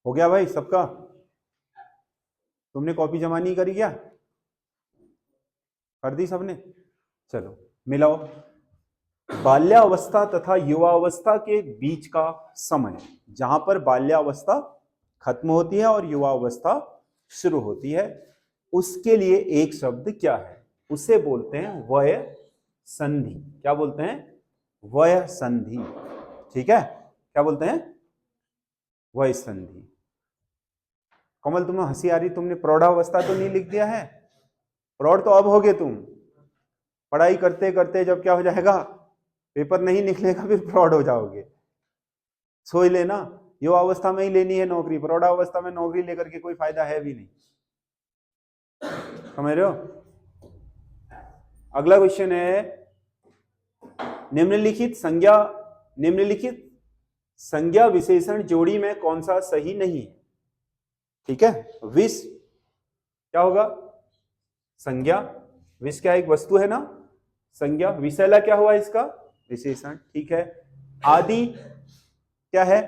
हो गया भाई सबका? तुमने कॉपी जमा नहीं करी क्या? कर दी सबने? चलो मिलाओ। बाल्यावस्था तथा युवावस्था के बीच का समय, जहां पर बाल्यावस्था खत्म होती है और युवावस्था शुरू होती है, उसके लिए एक शब्द क्या है? उसे बोलते हैं वय संधि। क्या बोलते हैं? वय संधि। ठीक है, क्या बोलते हैं? वय संधि। कमल, तुम्हें हंसी आ रही? तुमने प्रौढ़ावस्था तो नहीं लिख दिया है? प्रौढ़ तो अब होगे तुम। पढ़ाई करते करते जब क्या हो जाएगा, पेपर नहीं निकलेगा, फिर प्रौढ़ हो जाओगे। सो ही लेना, युवावस्था में ही लेनी है नौकरी, प्रौढ़ावस्था में नौकरी लेकर के कोई फायदा है भी नहीं। समझ रहे हो? अगला क्वेश्चन है, निम्नलिखित संज्ञा विशेषण जोड़ी में कौन सा सही नहीं है? ठीक है, विष क्या होगा? संज्ञा। विष क्या एक वस्तु है ना? संज्ञा। विषैला क्या हुआ इसका? विशेषण। ठीक है। आदि क्या है?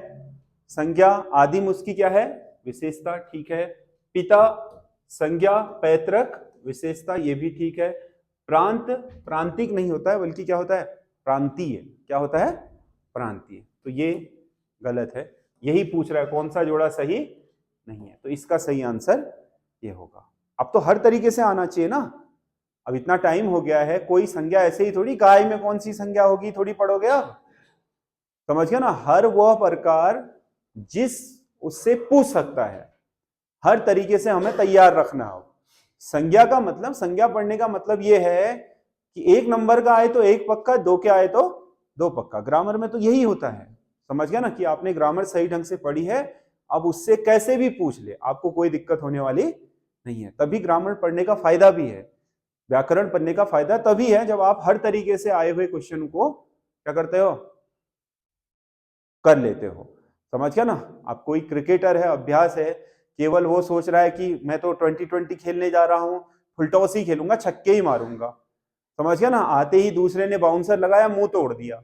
संज्ञा। आदिम उसकी क्या है? विशेषता। ठीक है। पिता संज्ञा, पैतृक विशेषता, ये भी ठीक है। प्रांत, प्रांतिक नहीं होता है बल्कि क्या होता है? प्रांतीय। क्या होता है? प्रांतीय। तो ये गलत है। यही पूछ रहा है कौन सा जोड़ा सही नहीं है, तो इसका सही आंसर ये होगा। अब तो हर तरीके से आना चाहिए ना, अब इतना टाइम हो गया है, कोई संज्ञा ऐसे ही थोड़ी, गाय में कौन सी संज्ञा होगी थोड़ी पढ़ोगे आप। समझ गया ना? हर वह प्रकार जिस उससे पूछ सकता है, हर तरीके से हमें तैयार रखना हो। संज्ञा का मतलब, संज्ञा पढ़ने का मतलब यह है कि एक नंबर का आए तो एक पक्का, दो के आए तो दो पक्का। ग्रामर में तो यही होता है। समझ गया ना कि आपने ग्रामर सही ढंग से पढ़ी है, अब उससे कैसे भी पूछ ले आपको कोई दिक्कत होने वाली नहीं है। तभी ग्रामर पढ़ने का फायदा भी है, व्याकरण पढ़ने का फायदा तभी है जब आप हर तरीके से आए हुए क्वेश्चन को क्या करते हो? कर लेते हो। समझ गया ना? आप कोई क्रिकेटर है, अभ्यास है, केवल वो सोच रहा है कि मैं तो 2020 खेलने जा रहा हूं, फुलटॉस ही खेलूंगा, छक्के ही मारूंगा। समझ गया ना? आते ही दूसरे ने बाउंसर लगाया, मुंह तोड़ दिया।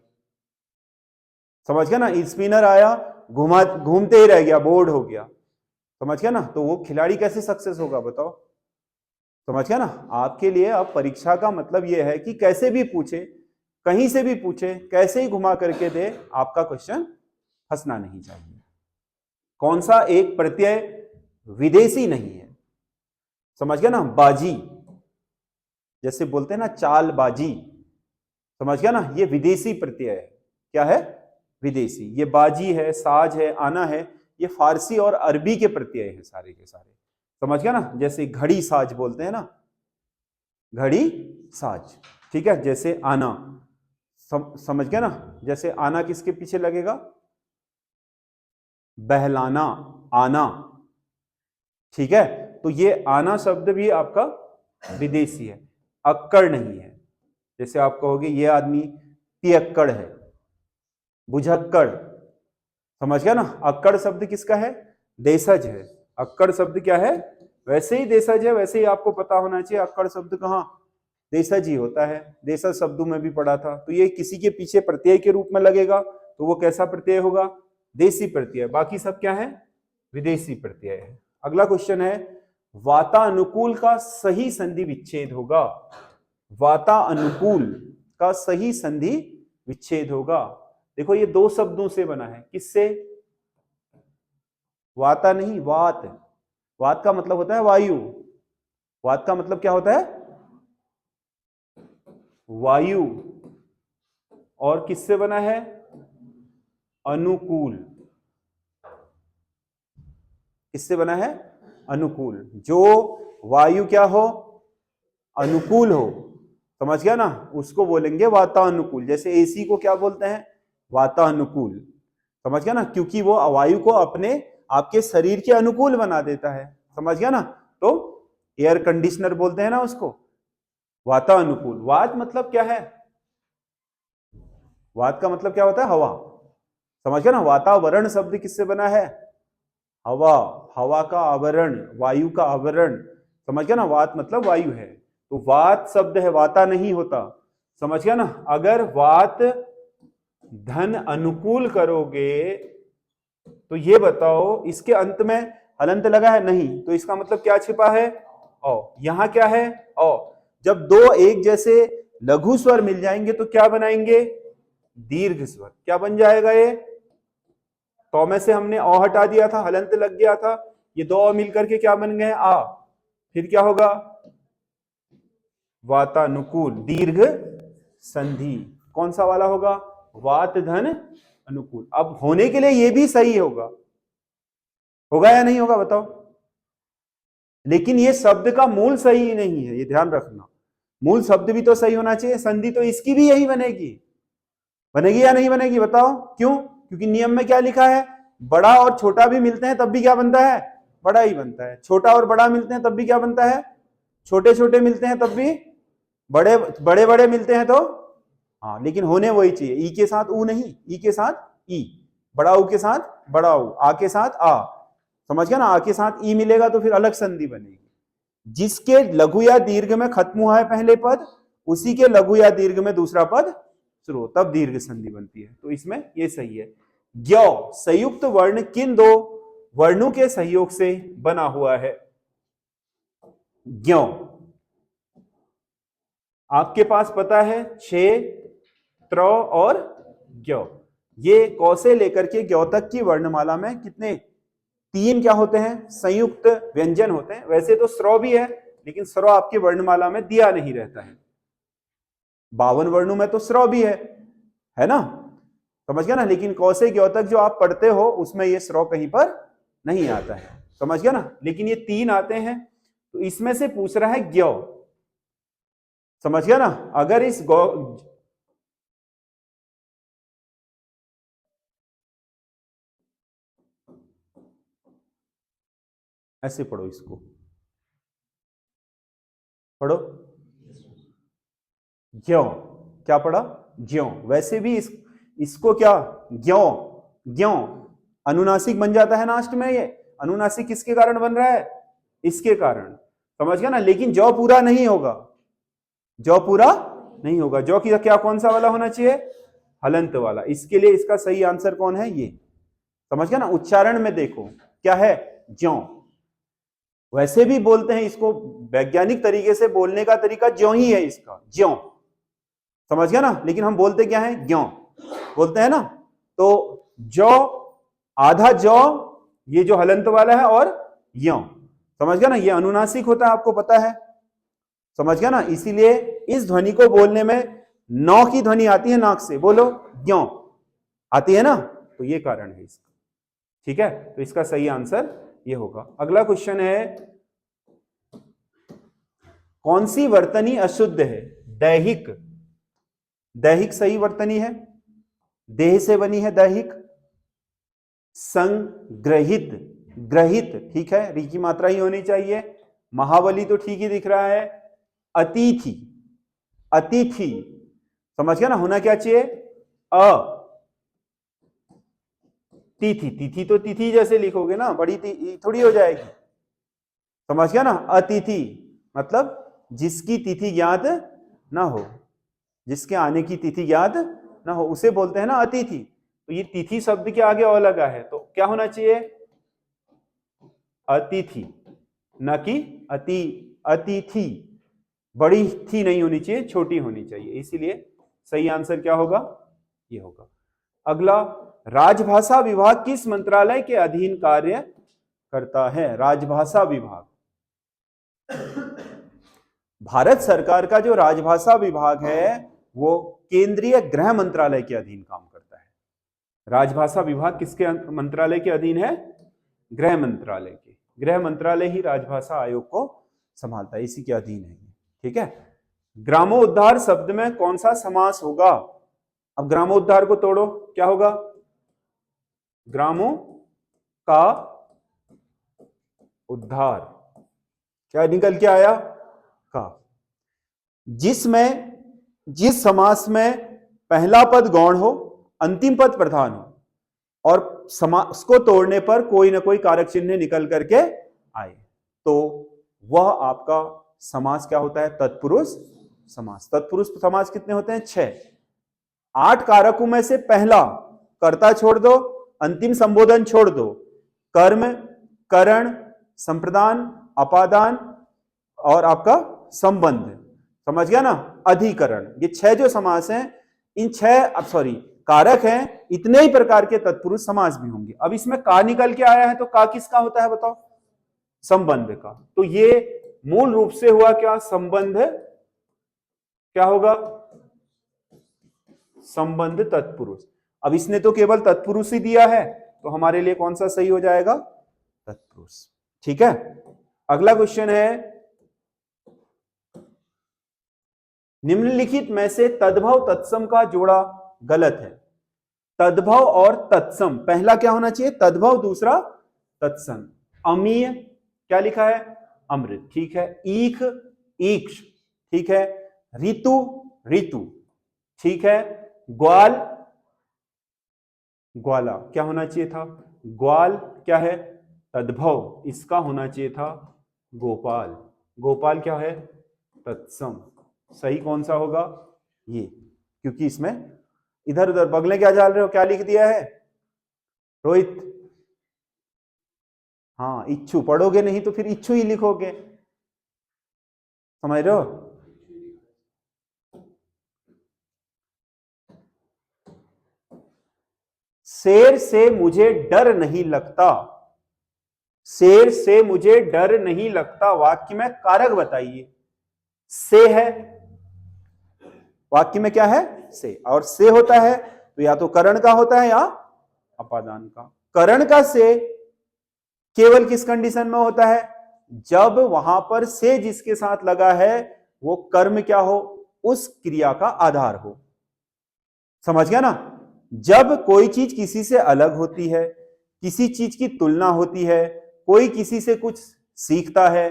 समझ गया ना? स्पिनर आया, घूमते ही रह गया, बोर्ड हो गया। समझ गया ना? तो वो खिलाड़ी कैसे सक्सेस होगा बताओ? समझ गया ना? आपके लिए अब परीक्षा का मतलब यह है कि कैसे भी पूछे, कहीं से भी पूछे, कैसे ही घुमा करके दे, आपका क्वेश्चन फंसना नहीं चाहिए। कौन सा एक प्रत्यय विदेशी नहीं है? समझ गया ना? बाजी, जैसे बोलते हैं ना चालबाजी, समझ गया ना? ये विदेशी प्रत्यय है। क्या है? विदेशी। ये बाजी है, साज है, आना है, ये फारसी और अरबी के प्रत्यय है सारे के सारे। समझ गया ना? जैसे घड़ी साज बोलते हैं ना, घड़ी साज। ठीक है, जैसे आना, समझ गया ना? जैसे आना किसके पीछे लगेगा? बहलाना, आना। ठीक है, तो ये आना शब्द भी आपका विदेशी है, अक्कड़ नहीं है। जैसे आप कहोगे ये आदमी पियक्कड़ है, बुझक्कड़। समझ गया ना? अक्कड़ शब्द किसका है? देशज है। अक्कड़ शब्द क्या है? वैसे ही देशज है, वैसे ही आपको पता होना चाहिए अक्कड़ शब्द कहाँ देशज ही होता है। देशज शब्दों में भी पढ़ा था। तो ये किसी के पीछे प्रत्यय के रूप में लगेगा, तो वो कैसा प्रत्यय होगा? देशी प्रत्यय। बाकी सब क्या है? विदेशी प्रत्यय है। अगला क्वेश्चन है, वातानुकूल का सही संधि विच्छेद होगा। वातानुकूल का सही संधि विच्छेद होगा। देखो ये दो शब्दों से बना है, किससे? वाता नहीं, वात। वात का मतलब होता है वायु। वात का मतलब क्या होता है? वायु। और किससे बना है? अनुकूल। किससे बना है? अनुकूल। जो वायु क्या हो? अनुकूल हो। समझ गया ना? उसको बोलेंगे वातानुकूल। जैसे एसी को क्या बोलते हैं? वातानुकूल। समझ गया ना? क्योंकि वो वायु को अपने आपके शरीर के अनुकूल बना देता है। समझ गया ना? तो एयर कंडीशनर बोलते हैं ना उसको, वातानुकूल। वात मतलब क्या है? वात का मतलब क्या होता है? हवा। समझ गया ना? वातावरण शब्द किससे बना है? हवा। हवा का आवरण, वायु का आवरण। समझ गया ना? वात मतलब वायु है, तो वात शब्द है, वाता नहीं होता। समझ गया ना? अगर वात धन अनुकूल करोगे तो ये बताओ इसके अंत में हलंत लगा है? नहीं। तो इसका मतलब क्या छिपा है? औ। यहां क्या है? औ। जब दो एक जैसे लघु स्वर मिल जाएंगे तो क्या बनाएंगे? दीर्घ स्वर। क्या बन जाएगा ये? तो में से हमने औ हटा दिया था, हलंत लग गया था, ये दो औ मिलकर के क्या बन गए? आ। फिर क्या होगा? वातानुकूल दीर्घ संधि। कौन सा वाला होगा? वात धन अनुकूल। अब होने के लिए ये भी सही होगा, होगा या नहीं होगा बताओ? लेकिन ये शब्द का मूल सही नहीं है, ये ध्यान रखना। मूल शब्द भी तो सही होना चाहिए, संधि तो इसकी भी यही बनेगी। बनेगी या नहीं बनेगी बताओ? क्यों? क्योंकि नियम में क्या लिखा है? बड़ा और छोटा भी मिलते हैं तब भी क्या बनता है? बड़ा ही बनता है। छोटा और बड़ा मिलते हैं तब भी क्या बनता है? छोटे छोटे मिलते हैं तब भी बड़े बड़े बड़े मिलते हैं तो हाँ, लेकिन होने वही चाहिए। ई के साथ ऊ नहीं, ई के साथ ई। बड़ा ऊ के साथ बड़ा ऊ, आ के साथ आ। समझ गया ना? आ के साथ ई मिलेगा तो फिर अलग संधि बनेगी। जिसके लघु या दीर्घ में खत्म हुआ है पहले पद, उसी के लघु या दीर्घ में दूसरा पद शुरू हो, तब दीर्घ संधि बनती है। तो इसमें ये सही है। ज्ञ संयुक्त वर्ण किन दो वर्णों के सहयोग से बना हुआ है? ज्ञ आपके पास पता है, छे, त्र और ज्ञ। ये क से लेकर के ज्ञ तक की वर्णमाला में कितने? तीन क्या होते हैं? संयुक्त व्यंजन होते हैं। वैसे तो स्र भी है, लेकिन स्र आपकी वर्णमाला में दिया नहीं रहता है। 52 वर्णों में तो स्र भी है ना? समझ गया ना? लेकिन क से ज्ञ तक जो आप पढ़ते हो उसमें ये स्र कहीं पर नहीं आता है। समझ गया ना? लेकिन ये तीन आते हैं, तो इसमें से पूछ रहा है ज्ञ। समझ गया ना? अगर इस ऐसे पढ़ो, इसको पढ़ो। ज्यों। क्या पढ़ा? ज्यों। वैसे भी इसको क्या? ज्यों ज्यों अनुनासिक बन जाता है लास्ट में। ये अनुनासिक किसके कारण बन रहा है? इसके कारण। समझ गया ना? लेकिन जौ पूरा नहीं होगा, जौ पूरा नहीं होगा। जौ की क्या कौन सा वाला होना चाहिए? हलंत वाला। इसके लिए इसका सही आंसर कौन है? ये। समझ गया ना? उच्चारण में देखो क्या है? ज्यों। वैसे भी बोलते हैं इसको, वैज्ञानिक तरीके से बोलने का तरीका ज्यों ही है इसका, ज्यों। समझ गया ना? लेकिन हम बोलते क्या है? ज्यों बोलते हैं ना। तो जौ, आधा जौ, ये जो हलंत वाला है, और यों। समझ गया ना? ये अनुनासिक होता है, आपको पता है। समझ गया ना? इसीलिए इस ध्वनि को बोलने में नौ की ध्वनि आती है नाक से। बोलो, ज्यों आती है ना? तो ये कारण है इसका। ठीक है? तो इसका सही आंसर ये होगा। अगला क्वेश्चन है, कौन सी वर्तनी अशुद्ध है? दैहिक। दैहिक सही वर्तनी है, देह से बनी है दैहिक। संग्रहित, ग्रहित ठीक है, री की मात्रा ही होनी चाहिए। महाबली तो ठीक ही दिख रहा है। अतिथि, अतिथि समझ गया ना? होना क्या चाहिए? अ तिथि। तिथि तो तिथि जैसे लिखोगे ना, बड़ी थोड़ी हो जाएगी। समझ गया ना? अतिथि मतलब जिसकी तिथि ज्ञात ना हो, जिसके आने की तिथि ज्ञात ना हो, उसे बोलते हैं ना अतिथि। तो ये तिथि शब्द के आगे और लगा है, तो क्या होना चाहिए? अतिथि, न कि अति। अतिथि बड़ी थी नहीं होनी चाहिए, छोटी होनी चाहिए। इसीलिए सही आंसर क्या होगा? ये होगा। अगला, राजभाषा विभाग किस मंत्रालय के अधीन कार्य करता है? राजभाषा विभाग भारत सरकार का जो राजभाषा विभाग है वो केंद्रीय गृह मंत्रालय के अधीन काम करता है। राजभाषा विभाग किसके मंत्रालय के अधीन है? गृह मंत्रालय के। गृह मंत्रालय ही राजभाषा आयोग को संभालता है, इसी के अधीन है। ठीक है? ग्रामोद्धार शब्द में कौन सा समास होगा? अब ग्रामोद्धार को तोड़ो, क्या होगा? ग्रामों का उद्धार। क्या निकल के आया? का। जिसमें, जिस समास में पहला पद गौण हो, अंतिम पद प्रधान हो, और समास को तोड़ने पर कोई ना कोई कारक चिन्ह निकल करके आए, तो वह आपका समास क्या होता है? तत्पुरुष समास। तत्पुरुष समास कितने होते हैं? 6। 8 कारकों में से पहला कर्ता छोड़ दो अंतिम संबोधन छोड़ दो, कर्म, करण, संप्रदान, अपादान और आपका संबंध, समझ गया ना, अधिकरण, ये 6 जो समास हैं, इन 6 सॉरी कारक हैं, इतने ही प्रकार के तत्पुरुष समास भी होंगे। अब इसमें का निकल के आया है तो का किसका होता है बताओ? संबंध का। तो ये मूल रूप से हुआ क्या? संबंध। क्या होगा? संबंध तत्पुरुष। अब इसने तो केवल तत्पुरुष ही दिया है, तो हमारे लिए कौन सा सही हो जाएगा? तत्पुरुष। ठीक है, अगला क्वेश्चन है, निम्नलिखित में से तद्भव तत्सम का जोड़ा गलत है। तद्भव और तत्सम, पहला क्या होना चाहिए? तद्भव, दूसरा तत्सम। अमीय क्या लिखा है? अमृत, ठीक है। ईख, ईक्ष, ठीक है। ऋतु, ऋतु, ठीक है। ग्वाल, ग्वाला, क्या होना चाहिए था? ग्वाल क्या है? तद्भव, इसका होना चाहिए था गोपाल। गोपाल क्या है? तत्सम। सही कौन सा होगा? ये, क्योंकि इसमें इधर उधर बगले क्या डाल रहे हो? क्या लिख दिया है रोहित? हाँ, इच्छु पढ़ोगे नहीं तो फिर इच्छु ही लिखोगे, समझ रहे हो? शेर से मुझे डर नहीं लगता, शेर से मुझे डर नहीं लगता, वाक्य में कारक बताइए। से है, वाक्य में क्या है? से, और से होता है तो या तो करण का होता है या अपादान का। करण का से केवल किस कंडीशन में होता है? जब वहां पर से जिसके साथ लगा है वो कर्म क्या हो? उस क्रिया का आधार हो, समझ गया ना? जब कोई चीज किसी से अलग होती है, किसी चीज की तुलना होती है, कोई किसी से कुछ सीखता है,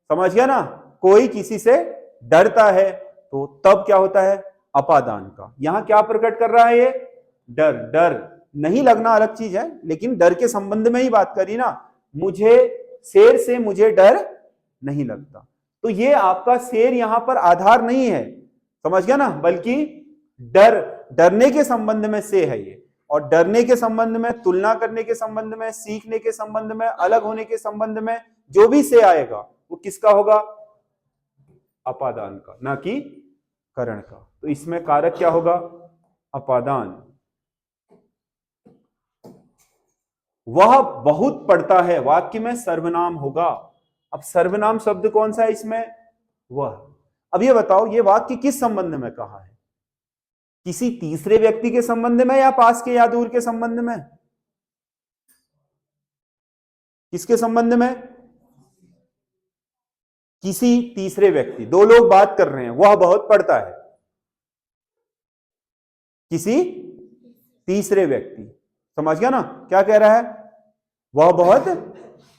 समझ गया ना, कोई किसी से डरता है, तो तब क्या होता है? अपादान का। यहां क्या प्रकट कर रहा है ये? डर। डर नहीं लगना अलग चीज है, लेकिन डर के संबंध में ही बात करी ना। मुझे शेर से मुझे डर नहीं लगता, तो ये आपका शेर यहां पर आधार नहीं है, समझ गया ना, बल्कि डर, डरने के संबंध में से है ये। और डरने के संबंध में, तुलना करने के संबंध में, सीखने के संबंध में, अलग होने के संबंध में जो भी से आएगा वो किसका होगा? अपादान का, ना कि करण का। तो इसमें कारक क्या होगा? अपादान। वह बहुत पढ़ता है, वाक्य में सर्वनाम होगा। अब सर्वनाम शब्द कौन सा है इसमें? वह। अब ये बताओ, ये वाक्य किस संबंध में कहा है? किसी तीसरे व्यक्ति के संबंध में या पास के या दूर के संबंध में? किसके संबंध में? किसी तीसरे व्यक्ति, दो लोग बात कर रहे हैं, वह बहुत पढ़ता है, किसी तीसरे व्यक्ति, समझ गया ना? क्या कह रहा है? वह बहुत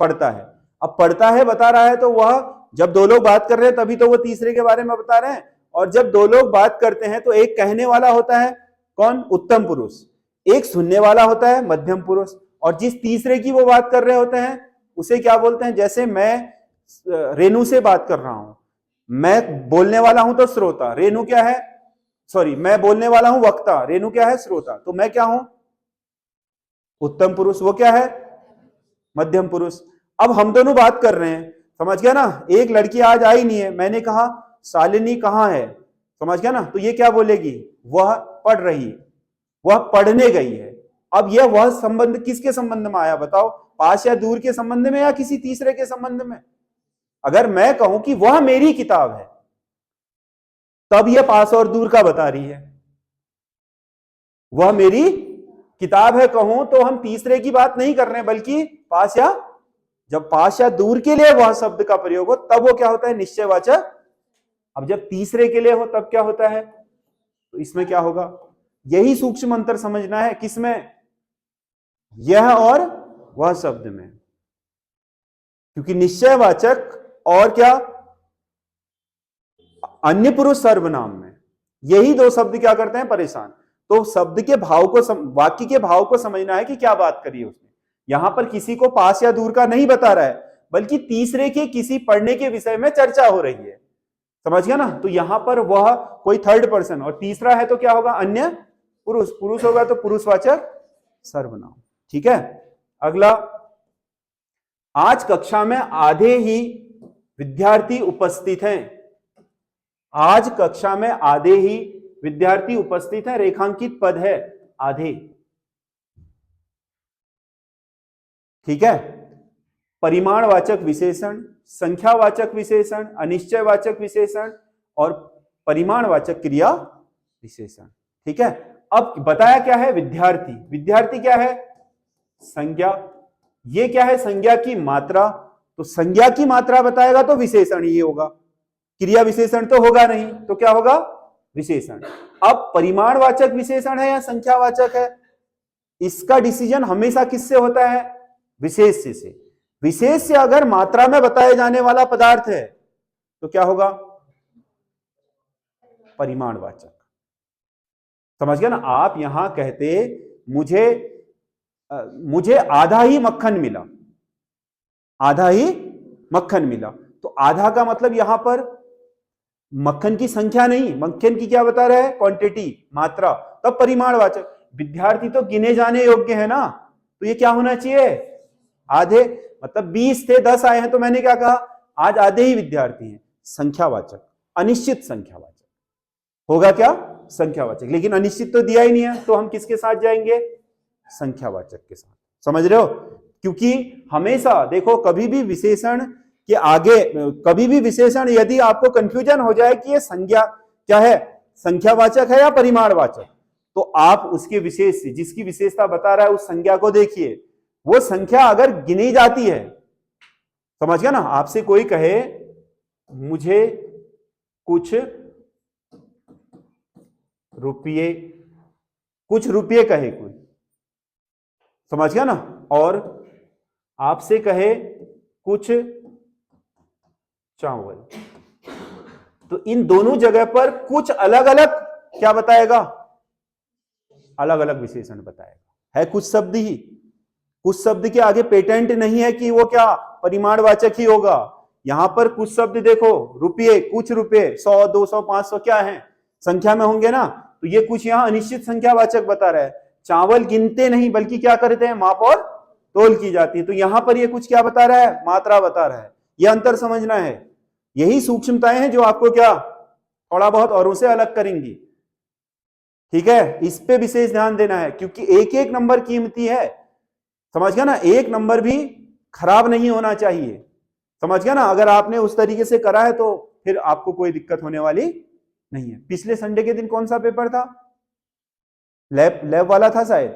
पढ़ता है। अब पढ़ता है बता रहा है, तो वह, जब दो लोग बात कर रहे हैं तभी तो वो तीसरे के बारे में बता रहे हैं। और जब दो लोग बात करते हैं तो एक कहने वाला होता है कौन? उत्तम पुरुष। एक सुनने वाला होता है मध्यम पुरुष। और जिस तीसरे की वो बात कर रहे होते हैं उसे क्या बोलते हैं? जैसे मैं रेनू से बात कर रहा हूं, मैं बोलने वाला हूं तो श्रोता, रेनू क्या है? सॉरी, मैं बोलने वाला हूं वक्ता, रेनू क्या है? श्रोता। तो मैं क्या हूं? उत्तम पुरुष, वो क्या है? मध्यम पुरुष। अब हम दोनों बात कर रहे हैं, समझ गया ना? एक लड़की आज आई नहीं है, मैंने कहा शालिनी कहां है, समझ गया ना? तो ये क्या बोलेगी? वह पढ़ रही, वह पढ़ने गई है। अब यह वह संबंध किसके संबंध में आया बताओ? पास या दूर के संबंध में या किसी तीसरे के संबंध में? अगर मैं कहूं कि वह मेरी किताब है, तब यह पास और दूर का बता रही है। वह मेरी किताब है कहूं तो हम तीसरे की बात नहीं कर रहे हैं, बल्कि पास या, जब पास या दूर के लिए वह शब्द का प्रयोग हो तब वो क्या होता है? निश्चयवाचक। अब जब तीसरे के लिए हो तब क्या होता है? तो इसमें क्या होगा? यही सूक्ष्म अंतर समझना है। किसमें? यह और वह शब्द में। क्योंकि निश्चयवाचक और क्या? अन्य पुरुष सर्वनाम में, यही दो शब्द क्या करते हैं? परेशान। तो शब्द के भाव को वाक्य के भाव को समझना है कि क्या बात करी है उसने। यहां पर किसी को पास या दूर का नहीं बता रहा है, बल्कि तीसरे के किसी पढ़ने के विषय में चर्चा हो रही है, समझ गया ना? तो यहां पर वह कोई थर्ड पर्सन, और तीसरा है तो क्या होगा? अन्य पुरुष। पुरुष होगा तो पुरुषवाचक सर्वनाम। ठीक है। अगला, आज कक्षा में आधे ही विद्यार्थी उपस्थित हैं। आज कक्षा में आधे ही विद्यार्थी उपस्थित हैं, रेखांकित पद है आधे, ठीक है। परिमाणवाचक विशेषण, संख्यावाचक विशेषण, अनिश्चयवाचक विशेषण और परिमाणवाचक क्रिया विशेषण, ठीक है। अब बताया क्या है, विद्यार्थी। विद्यार्थी क्या है, संज्ञा। ये क्या है, संज्ञा की मात्रा। तो संज्ञा की मात्रा बताएगा तो विशेषण ही होगा, क्रिया विशेषण तो होगा नहीं, तो क्या होगा, विशेषण। अब परिमाणवाचक विशेषण है या संख्यावाचक है, इसका डिसीजन हमेशा किससे होता है, विशेष्य से। विशेष्य अगर मात्रा में बताए जाने वाला पदार्थ है तो क्या होगा, परिमाणवाचक। समझ गया ना। आप यहां कहते मुझे आधा ही मक्खन मिला, आधा ही मक्खन मिला, तो आधा का मतलब यहां पर मक्खन की संख्या नहीं, मक्खन की क्या बता रहा है, क्वांटिटी, मात्रा, तब परिमाणवाचक। विद्यार्थी तो गिने जाने योग्य है ना, तो ये क्या होना चाहिए, आधे। मतलब 20 थे 10 आए हैं, तो मैंने क्या कहा, आज आधे ही विद्यार्थी हैं, संख्यावाचक। अनिश्चित संख्यावाचक होगा क्या, संख्यावाचक। लेकिन अनिश्चित तो दिया ही नहीं है, तो हम किसके साथ जाएंगे, संख्यावाचक के साथ। समझ रहे हो, क्योंकि हमेशा देखो, कभी भी विशेषण के आगे, कभी भी विशेषण यदि आपको कंफ्यूजन हो जाए कि ये संज्ञा क्या है, संख्यावाचक है या परिमाणवाचक, तो आप उसके विशेष से, जिसकी विशेषता बता रहा है उस संज्ञा को देखिए। वो संख्या अगर गिनी जाती है, समझ गया ना। आपसे कोई कहे मुझे कुछ रुपये, कुछ रुपये कहे कोई, समझ गया ना, और आपसे कहे कुछ चावल, तो इन दोनों जगह पर कुछ अलग अलग क्या बताएगा, अलग अलग विशेषण बताएगा। है कुछ शब्द ही, कुछ शब्द के आगे पेटेंट नहीं है कि वो क्या परिमाणवाचक ही होगा। यहां पर कुछ शब्द देखो, रुपये, कुछ रुपये, 100 200 500 क्या है, संख्या में होंगे ना, तो ये कुछ यहां अनिश्चित संख्यावाचक बता रहा है। चावल गिनते नहीं बल्कि क्या करते हैं, माप और तोल की जाती है, तो यहां पर ये कुछ क्या बता रहा है, मात्रा बता रहा है। ये अंतर समझना है। यही सूक्ष्मताएं हैं जो आपको क्या थोड़ा बहुत औरों से अलग करेंगी, ठीक है। इस पे विशेष ध्यान देना है, क्योंकि एक एक नंबर कीमती है, समझ गया ना। एक नंबर भी खराब नहीं होना चाहिए, समझ गया ना। अगर आपने उस तरीके से करा है तो फिर आपको कोई दिक्कत होने वाली नहीं है। पिछले संडे के दिन कौन सा पेपर था, लैब वाला था शायद,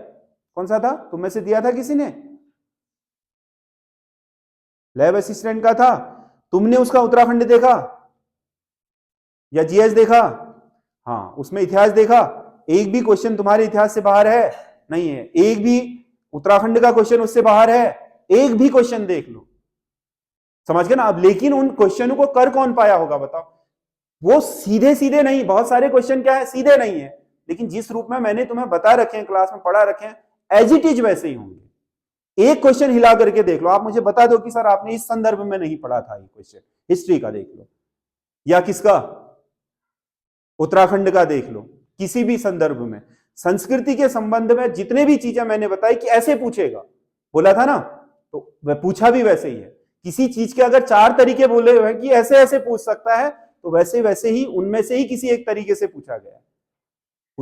कौन सा था, तुम में से दिया था किसी ने, लैब असिस्टेंट का था। तुमने उसका उत्तराखंड देखा या जीएस देखा, हाँ, उसमें इतिहास देखा। एक भी क्वेश्चन तुम्हारे इतिहास से बाहर है, नहीं है। एक भी उत्तराखंड का क्वेश्चन उससे बाहर है, एक भी क्वेश्चन देख लो, समझ गए ना। अब लेकिन उन क्वेश्चनों को कर कौन पाया होगा बताओ, वो सीधे सीधे नहीं, बहुत सारे क्वेश्चन क्या है, सीधे नहीं है, लेकिन जिस रूप में मैंने तुम्हें बता रखे हैं, क्लास में पढ़ा रखे हैं, एज इट इज वैसे ही होंगे। एक क्वेश्चन हिला करके देख लो, आप मुझे बता दो कि सर आपने इस संदर्भ में नहीं पढ़ा था ये क्वेश्चन, हिस्ट्री का देख लो या किसका, उत्तराखंड का देख लो, किसी भी संदर्भ में। संस्कृति के संबंध में जितने भी चीजें मैंने बताई कि ऐसे पूछेगा, बोला था ना, तो वह पूछा भी वैसे ही है। किसी चीज के अगर 4 तरीके बोले हुए हैं कि ऐसे ऐसे पूछ सकता है, तो वैसे वैसे ही उनमें से ही किसी एक तरीके से पूछा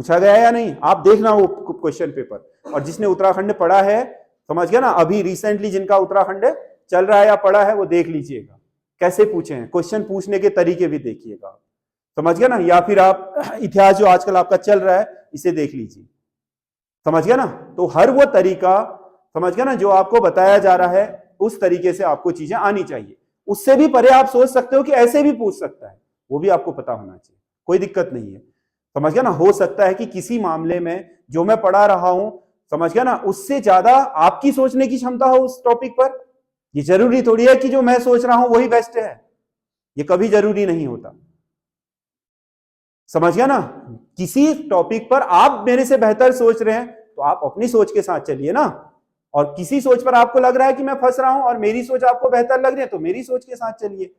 गया या नहीं, आप देखना वो क्वेश्चन पेपर। और जिसने उत्तराखंड पढ़ा है, समझ गया ना, अभी रिसेंटली जिनका उत्तराखंड चल रहा है या पढ़ा है, वो देख लीजिएगा कैसे पूछे हैं, क्वेश्चन पूछने के तरीके भी देखिएगा, समझ गया ना। या फिर आप इतिहास जो आजकल आपका चल रहा है, इसे देख लीजिए, समझ गया ना। तो हर वो तरीका, समझ गया ना, जो आपको बताया जा रहा है उस तरीके से आपको चीजें आनी चाहिए। उससे भी परे आप सोच सकते हो कि ऐसे भी पूछ सकता है, वो भी आपको पता होना चाहिए, कोई दिक्कत नहीं है, समझ गया ना। हो सकता है कि किसी मामले में जो मैं पढ़ा रहा हूं, समझ गया ना, उससे ज्यादा आपकी सोचने की क्षमता हो उस टॉपिक पर। ये जरूरी थोड़ी है कि जो मैं सोच रहा हूं वही बेस्ट है, ये कभी जरूरी नहीं होता, समझ गया ना। किसी टॉपिक पर आप मेरे से बेहतर सोच रहे हैं, तो आप अपनी सोच के साथ चलिए ना। और किसी सोच पर आपको लग रहा है कि मैं फंस रहा हूं और मेरी सोच आपको बेहतर लग रही है, तो मेरी सोच के साथ चलिए,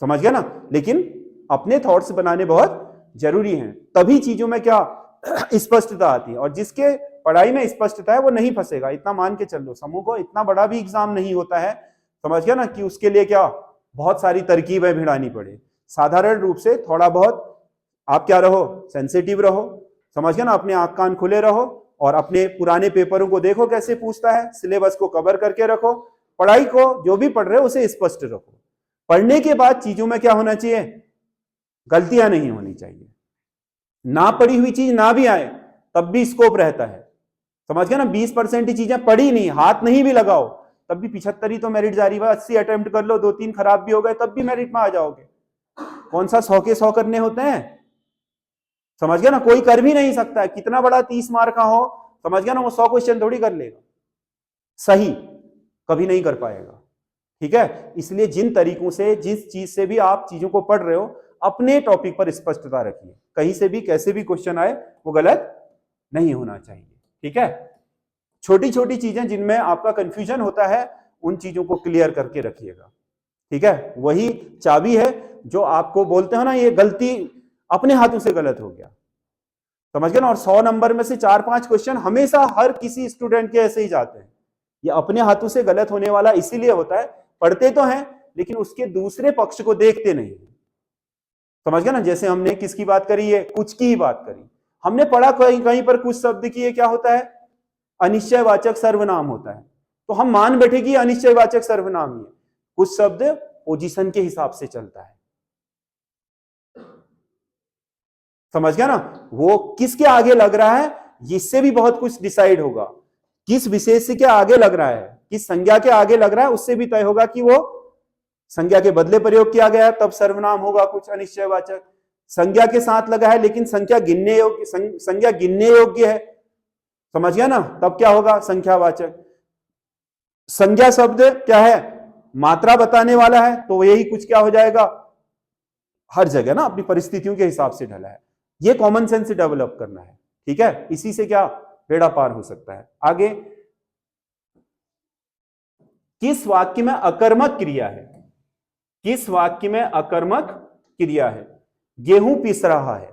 समझ गया ना। लेकिन अपने थॉट्स बनाने बहुत जरूरी हैं, तभी चीजों में क्या स्पष्टता आती है। और जिसके पढ़ाई में स्पष्टता है वो नहीं फंसेगा, इतना मान के चल लो। समूह को इतना बड़ा भी एग्जाम नहीं होता है, समझ गया ना, कि उसके लिए क्या बहुत सारी तरकीबें भिड़ानी पड़े। साधारण रूप से थोड़ा बहुत आप क्या रहो, सेंसिटिव रहो, समझ गया ना, अपने आंख कान खुले रहो और अपने पुराने पेपरों को देखो कैसे पूछता है, सिलेबस को कवर करके रखो, पढ़ाई को जो भी पढ़ रहे हो उसे स्पष्ट रखो। पढ़ने के बाद चीजों में क्या होना चाहिए, गलतियां नहीं होनी चाहिए। ना पढ़ी हुई चीज ना भी आए तब भी स्कोप रहता है, समझ गया ना। 20% ही चीजें पढ़ी नहीं, हाथ नहीं भी लगाओ तब भी 75 ही तो मेरिट जारी है। 80 अटेम्प्ट कर लो, 2-3 खराब भी हो गए तब भी मेरिट में आ जाओगे। कौन सा 100 के 100 करने होते हैं, समझ गया ना। कोई कर भी नहीं सकता, कितना बड़ा 30 मार्क का हो, समझ गया ना, वो 100 क्वेश्चन थोड़ी कर लेगा, सही कभी नहीं कर पाएगा, ठीक है। इसलिए जिन तरीकों से, जिस चीज से भी आप चीजों को पढ़ रहे हो, अपने टॉपिक पर स्पष्टता रखिए। कहीं से भी कैसे भी क्वेश्चन आए वो गलत नहीं होना चाहिए, ठीक है। छोटी छोटी चीजें जिनमें आपका कंफ्यूजन होता है उन चीजों को क्लियर करके रखिएगा, ठीक है। वही चाबी है जो आपको बोलते हो ना, ये गलती अपने हाथों से गलत हो गया, समझ गए ना। और 100 नंबर में से 4-5 क्वेश्चन हमेशा हर किसी स्टूडेंट के ऐसे ही जाते हैं। ये अपने हाथों से गलत होने वाला इसीलिए होता है, पढ़ते तो हैं लेकिन उसके दूसरे पक्ष को देखते नहीं, समझ गए ना। जैसे हमने किसकी बात करी है, कुछ की ही बात करी। हमने पढ़ा कहीं कहीं पर कुछ शब्द की क्या होता है, अनिश्चयवाचक सर्वनाम होता है, तो हम मान बैठे कि अनिश्चयवाचक सर्वनाम ही है। कुछ शब्द पोजीशन के हिसाब से चलता है, समझ गया ना। वो किसके आगे लग रहा है इससे भी बहुत कुछ डिसाइड होगा। किस विशेष के आगे लग रहा है, किस संज्ञा के आगे लग रहा है, उससे भी तय होगा कि वो संज्ञा के बदले प्रयोग किया गया है तब सर्वनाम होगा कुछ अनिश्चयवाचक। संज्ञा के साथ लगा है लेकिन संज्ञा गिनने योग्य है, समझ गया ना, तब क्या होगा, संख्यावाचक। संज्ञा शब्द क्या है, मात्रा बताने वाला है, तो यही कुछ क्या हो जाएगा, हर जगह ना अपनी परिस्थितियों के हिसाब से ढला है। ये कॉमन सेंस डेवलप करना है, ठीक है। इसी से क्या बेड़ा पार हो सकता है। आगे, किस वाक्य में अकर्मक क्रिया है, किस वाक्य में अकर्मक क्रिया है, गेहूं पीस रहा है।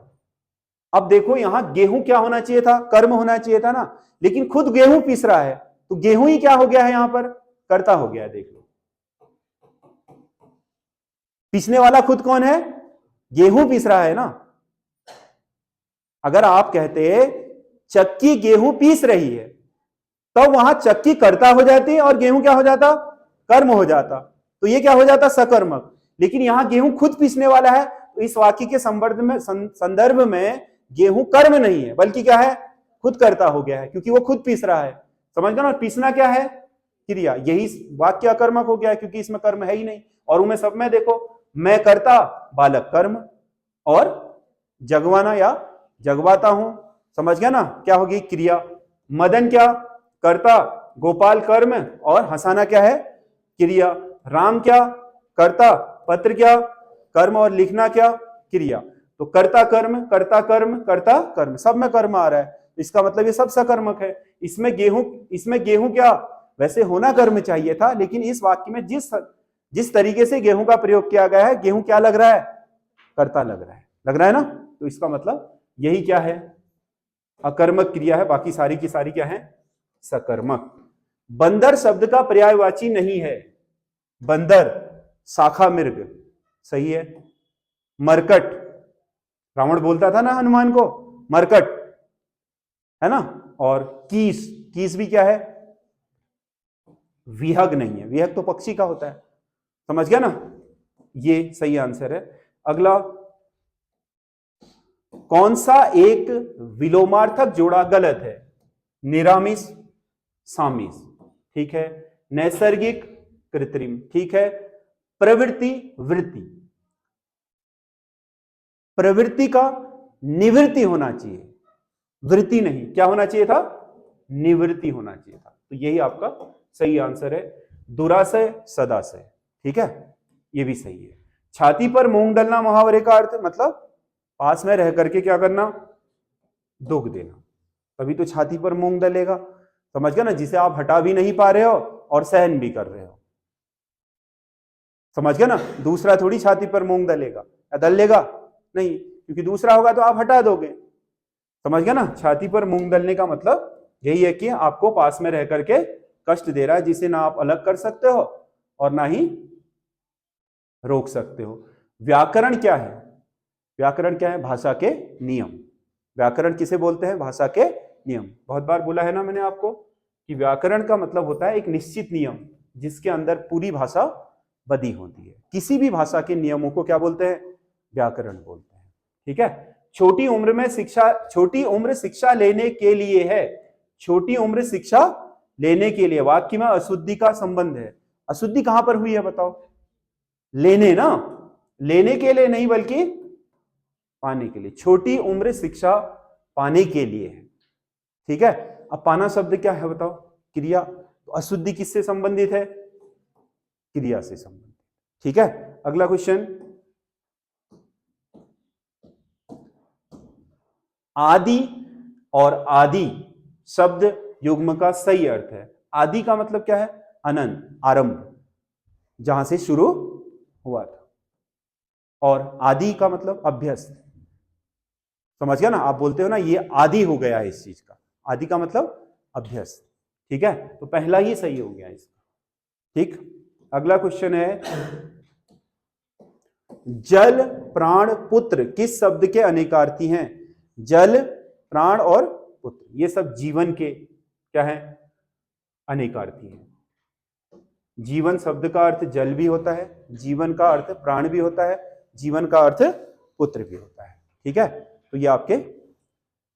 अब देखो यहां गेहूं क्या होना चाहिए था, कर्म होना चाहिए था ना, लेकिन खुद गेहूं पीस रहा है, तो गेहूं ही क्या हो गया है, यहां पर कर्ता हो गया है। देख लो, पीसने वाला खुद कौन है, गेहूं पीस रहा है ना। अगर आप कहते चक्की गेहूं पीस रही है, तो वहां चक्की कर्ता हो जाती और गेहूं क्या हो जाता, कर्म हो जाता, तो ये क्या हो जाता, सकर्मक। लेकिन यहां गेहूं खुद पीसने वाला है, तो इस वाक्य के संदर्भ में गेहूं कर्म नहीं है बल्कि क्या है, खुद कर्ता हो गया है, क्योंकि वो खुद पीस रहा है, समझ गए ना। पीसना क्या है, क्रिया, यही वाक्य अकर्मक हो गया है क्योंकि इसमें कर्म है ही नहीं। और उनमें सब में देखो, मैं कर्ता, बालक कर्म, और जगवाना या जगवाता हूं, समझ गया ना, क्या होगी, क्रिया। मदन क्या, कर्ता, गोपाल कर्म, और हंसाना क्या है, क्रिया। राम क्या, कर्ता, पत्र क्या, कर्म, और लिखना क्या, क्रिया। तो कर्ता कर्म, कर्ता कर्म, कर्ता कर्म, सब में कर्म आ रहा है, इसका मतलब ये सब सकर्मक है। इसमें गेहूं क्या, वैसे होना कर्म चाहिए था, लेकिन इस वाक्य में जिस तरीके से गेहूं का प्रयोग किया गया है, गेहूं क्या लग रहा है, कर्ता लग रहा है ना। तो इसका मतलब यही क्या है, अकर्मक क्रिया है, बाकी सारी की सारी क्या है, सकर्मक। बंदर शब्द का पर्यायवाची नहीं है, बंदर शाखा मृग, सही है। मरकट, रावण बोलता था ना हनुमान को, मरकट है ना। और कीस भी क्या है, विहग नहीं है, विहग तो पक्षी का होता है, समझ गया ना। ये सही आंसर है। अगला, कौन सा एक विलोमार्थक जोड़ा गलत है, निरामिष सामिष, ठीक है। नैसर्गिक कृत्रिम, ठीक है। प्रवृत्ति वृत्ति, प्रवृत्ति का निवृत्ति होना चाहिए, वृत्ति नहीं, क्या होना चाहिए था, निवृत्ति होना चाहिए था। तो यही आपका सही आंसर है। दुराशय सदाशय, ठीक है, ये भी सही है। छाती पर मूंग डलना मुहावरे का अर्थ मतलब पास में रह करके क्या करना, दुख देना, तभी तो छाती पर मूंग डलेगा, समझ गया ना, जिसे आप हटा भी नहीं पा रहे हो और सहन भी कर रहे हो, समझ गया ना। दूसरा थोड़ी छाती पर मूंग डलेगा या डल लेगा, नहीं, क्योंकि दूसरा होगा तो आप हटा दोगे, समझ गया ना। छाती पर मूंग डलने का मतलब यही है कि आपको पास में रह करके कष्ट दे रहा है, जिसे ना आप अलग कर सकते हो और ना ही रोक सकते हो। व्याकरण क्या है? व्याकरण क्या है? भाषा के नियम। व्याकरण किसे बोलते हैं? भाषा के नियम। बहुत बार बोला है ना मैंने आपको कि व्याकरण का मतलब होता है एक निश्चित नियम जिसके अंदर पूरी भाषा बधी होती है। किसी भी भाषा के नियमों को क्या बोलते हैं? व्याकरण बोलते हैं। ठीक है। छोटी उम्र शिक्षा लेने के लिए है। छोटी उम्र शिक्षा लेने के लिए। वाक्य में अशुद्धि का संबंध है। अशुद्धि कहां पर हुई है बताओ? लेने ना, लेने के लिए नहीं बल्कि पाने के लिए। छोटी उम्र शिक्षा पाने के लिए है। ठीक है। अब पाना शब्द क्या है बताओ? क्रिया। तो अशुद्धि किससे संबंधित है? क्रिया से संबंधित। ठीक है। अगला क्वेश्चन, आदि और आदि शब्द युग्म का सही अर्थ है। आदि का मतलब क्या है? अनंत, आरंभ, जहां से शुरू हुआ था। और आदि का मतलब अभ्यस्त। समझ गया ना? आप बोलते हो ना ये आदि हो गया है इस चीज का। आदि का मतलब अभ्यस्त। ठीक है। तो पहला ही सही हो गया इसका। ठीक। अगला क्वेश्चन है, जल, प्राण, पुत्र किस शब्द के अनेकार्थी हैं? जल, प्राण और पुत्र ये सब जीवन के क्या है? अनेकार्थी हैं। जीवन शब्द का अर्थ जल भी होता है, जीवन का अर्थ प्राण भी होता है, जीवन का अर्थ पुत्र भी होता है। ठीक है। तो ये आपके